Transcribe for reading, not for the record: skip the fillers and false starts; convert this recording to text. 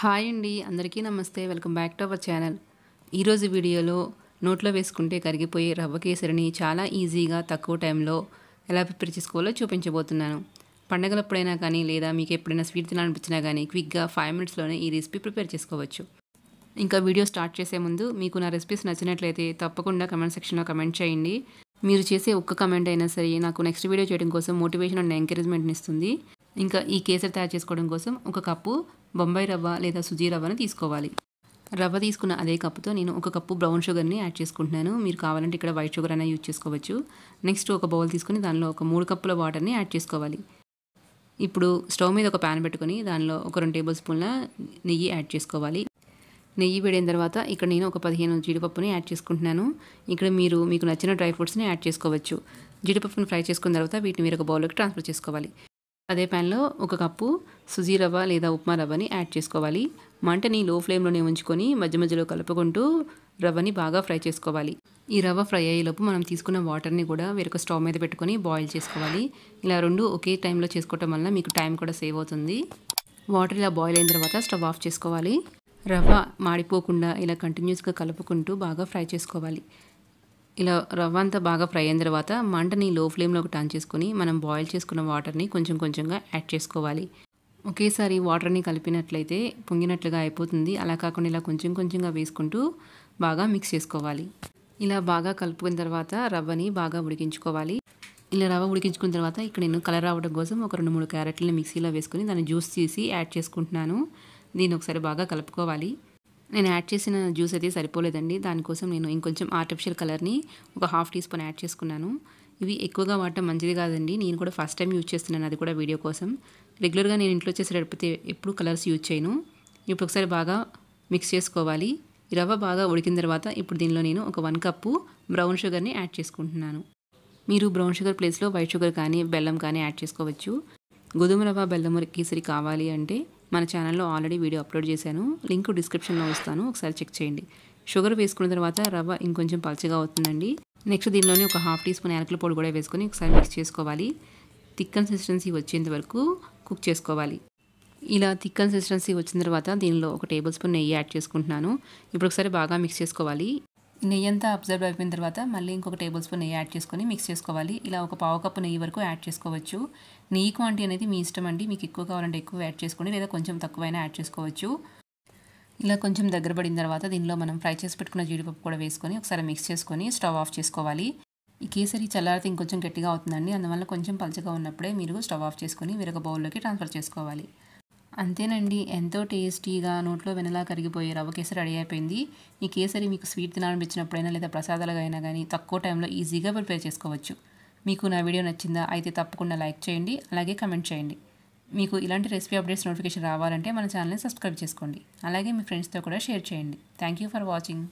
Hi అండి, అందరికీ నమస్తే. Welcome back to our channel. ఈరోజు వీడియోలో నోట్లో వేసుకుంటే కరిగిపోయే రవ్వ కేసరిని చాలా ఈజీగా తక్కువ టైంలో ఎలా ప్రిపేర్ చేసుకోవాలో చూపించబోతున్నాను. పండగలప్పుడైనా కానీ లేదా మీకు ఎప్పుడైనా స్వీట్ తినాలనిపించినా కానీ క్విక్గా 5 మినిట్స్లోనే ఈ రెసిపీ ప్రిపేర్ చేసుకోవచ్చు. ఇంకా వీడియో స్టార్ట్ చేసే ముందు మీకు నా రెసిపీస్ నచ్చినట్లయితే తప్పకుండా కమెంట్ సెక్షన్లో కమెంట్ చేయండి. మీరు చేసే ఒక్క కమెంట్ అయినా సరే నాకు నెక్స్ట్ వీడియో చేయడం కోసం మోటివేషన్ అండ్ ఎంకరేజ్మెంట్ని ఇస్తుంది. ఇంకా ఈ కేసరి తయారు చేసుకోవడం కోసం ఒక కప్పు బొంబాయి రవ్వ లేదా సుజీ రవ్వను తీసుకోవాలి. రవ్వ తీసుకున్న అదే కప్పుతో నేను ఒక కప్పు బ్రౌన్ షుగర్ని యాడ్ చేసుకుంటున్నాను. మీరు కావాలంటే ఇక్కడ వైట్ షుగర్ అయినా యూజ్ చేసుకోవచ్చు. నెక్స్ట్ ఒక బౌల్ తీసుకుని దానిలో ఒక 3 కప్పుల వాటర్ని యాడ్ చేసుకోవాలి. ఇప్పుడు స్టవ్ మీద ఒక ప్యాన్ పెట్టుకొని దానిలో ఒక 2 టేబుల్ స్పూన్ల నెయ్యి యాడ్ చేసుకోవాలి. నెయ్యి వేడిన తర్వాత ఇక్కడ నేను ఒక 15 జీడిపప్పుని యాడ్ చేసుకుంటున్నాను. ఇక్కడ మీకు నచ్చిన డ్రై ఫ్రూట్స్ని యాడ్ చేసుకోవచ్చు. జీడిపప్పుని ఫ్రై చేసుకున్న తర్వాత వీటిని వేరొక బౌల్లోకి ట్రాన్స్ఫర్ చేసుకోవాలి. అదే ప్యాన్లో ఒక కప్పు సుజీ రవ్వ లేదా ఉప్మా రవ్వని యాడ్ చేసుకోవాలి. మంటని లో ఫ్లేమ్లోనే ఉంచుకొని మధ్య మధ్యలో కలుపుకుంటూ రవ్వని బాగా ఫ్రై చేసుకోవాలి. ఈ రవ్వ ఫ్రై అయ్యేలోపు మనం తీసుకున్న వాటర్ని కూడా వేరొక స్టవ్ మీద పెట్టుకొని బాయిల్ చేసుకోవాలి. ఇలా రెండు ఒకే టైంలో చేసుకోవటం వల్ల మీకు టైం కూడా సేవ్ అవుతుంది. వాటర్ ఇలా బాయిల్ అయిన తర్వాత స్టవ్ ఆఫ్ చేసుకోవాలి. రవ్వ మాడిపోకుండా ఇలా కంటిన్యూస్గా కలుపుకుంటూ బాగా ఫ్రై చేసుకోవాలి. ఇలా రవ్వ అంతా బాగా ఫ్రై అయిన తర్వాత మంటని లో ఫ్లేమ్లోకి టర్న్ చేసుకొని మనం బాయిల్ చేసుకున్న వాటర్ని కొంచెం కొంచెంగా యాడ్ చేసుకోవాలి. ఒకేసారి వాటర్ని కలిపినట్లయితే పొంగినట్లుగా అయిపోతుంది. అలా కాకుండా ఇలా కొంచెం కొంచెంగా వేసుకుంటూ బాగా మిక్స్ చేసుకోవాలి. ఇలా బాగా కలుపుకున్న తర్వాత రవ్వని బాగా ఉడికించుకోవాలి. ఇలా రవ్వ ఉడికించుకున్న తర్వాత ఇక్కడ నేను కలర్ రావడం కోసం ఒక 2-3 క్యారెట్లని మిక్సీలో వేసుకొని దాన్ని జ్యూస్ తీసి యాడ్ చేసుకుంటున్నాను. దీన్ని ఒకసారి బాగా కలుపుకోవాలి. నేను యాడ్ చేసిన జ్యూస్ అయితే సరిపోలేదండి. దానికోసం నేను ఇంకొంచెం ఆర్టిఫిషియల్ కలర్ని ఒక 1/2 టీ స్పూన్ యాడ్ చేసుకున్నాను. ఇవి ఎక్కువగా వాడటం మంచిది కాదండి. నేను కూడా ఫస్ట్ టైం యూజ్ చేస్తున్నాను, అది కూడా వీడియో కోసం. రెగ్యులర్గా నేను ఇంట్లో చేసేటప్పుడు ఎప్పుడు కలర్స్ యూజ్ చేయను. ఇప్పుడు ఒకసారి బాగా మిక్స్ చేసుకోవాలి. ఈ రవ్వ బాగా ఉడికిన తర్వాత ఇప్పుడు దీనిలో నేను ఒక 1 కప్పు బ్రౌన్ షుగర్ని యాడ్ చేసుకుంటున్నాను. మీరు బ్రౌన్ షుగర్ ప్లేస్లో వైట్ షుగర్ కానీ బెల్లం కానీ యాడ్ చేసుకోవచ్చు. గోధుమ రవ్వ బెల్లం కేసరి కావాలి అంటే మన ఛానల్లో ఆల్రెడీ వీడియో అప్లోడ్ చేశాను. లింక్ డిస్క్రిప్షన్లో ఇస్తాను, ఒకసారి చెక్ చేయండి. షుగర్ వేసుకున్న తర్వాత రవ్వ ఇంకొంచెం పల్చగా అవుతుందండి. నెక్స్ట్ దీనిలోనే ఒక 1/2 టీ స్పూన్ యాలకుల పొడి కూడా వేసుకొని ఒకసారి మిక్స్ చేసుకోవాలి. థిక్ కన్సిస్టెన్సీ వచ్చేంత వరకు కుక్ చేసుకోవాలి. ఇలా థిక్ కన్సిస్టెన్సీ వచ్చిన తర్వాత దీనిలో ఒక టేబుల్ స్పూన్ నెయ్యి యాడ్ చేసుకుంటున్నాను. ఇప్పుడు ఒకసారి బాగా మిక్స్ చేసుకోవాలి. నెయ్యి అంతా అబ్జర్వ్ అయిపోయిన తర్వాత మళ్ళీ ఇంకొక టేబుల్ స్పూన్ నెయ్యి యాడ్ చేసుకొని మిక్స్ చేసుకోవాలి. ఇలా ఒక 1/4 కప్పు నెయ్యి వరకు యాడ్ చేసుకోవచ్చు. నెయ్యి క్వాంటిటీ అనేది మీ ఇష్టం అండి. మీకు ఎక్కువ కావాలంటే ఎక్కువ యాడ్ చేసుకోండి, లేదా కొంచెం తక్కువైనా యాడ్ చేసుకోవచ్చు. ఇలా కొంచెం దగ్గర పడిన తర్వాత దీనిలో మనం ఫ్రై చేసి పెట్టుకున్న జీడిపప్పు కూడా వేసుకొని ఒకసారి మిక్స్ చేసుకొని స్టవ్ ఆఫ్ చేసుకోవాలి. ఈ కేసరి చల్లారితే ఇంకొంచెం గట్టిగా అవుతుందండి. అందువల్ల కొంచెం పలచగా ఉన్నప్పుడే మీరు స్టవ్ ఆఫ్ చేసుకొని వేరొక బౌల్లోకి ట్రాన్స్ఫర్ చేసుకోవాలి. అంతేనండి, ఎంతో టేస్టీగా నోట్లో వెనలా కరిగిపోయే రవ్వ కేసరి రెడీ అయిపోయింది. ఈ కేసరి మీకు స్వీట్ తినాలనిపించినప్పుడైనా లేదా ప్రసాదాలుగా అయినా కానీ తక్కువ టైంలో ఈజీగా ప్రిపేర్ చేసుకోవచ్చు. మీకు నా వీడియో నచ్చిందా అయితే తప్పకుండా లైక్ చేయండి, అలాగే కమెంట్ చేయండి. మీకు ఇలాంటి రెసిపీ అప్డేట్స్ నోటిఫికేషన్ రావాలంటే మన ఛానల్ని సబ్స్క్రైబ్ చేసుకోండి. అలాగే మీ ఫ్రెండ్స్తో కూడా షేర్ చేయండి. Thank you for watching.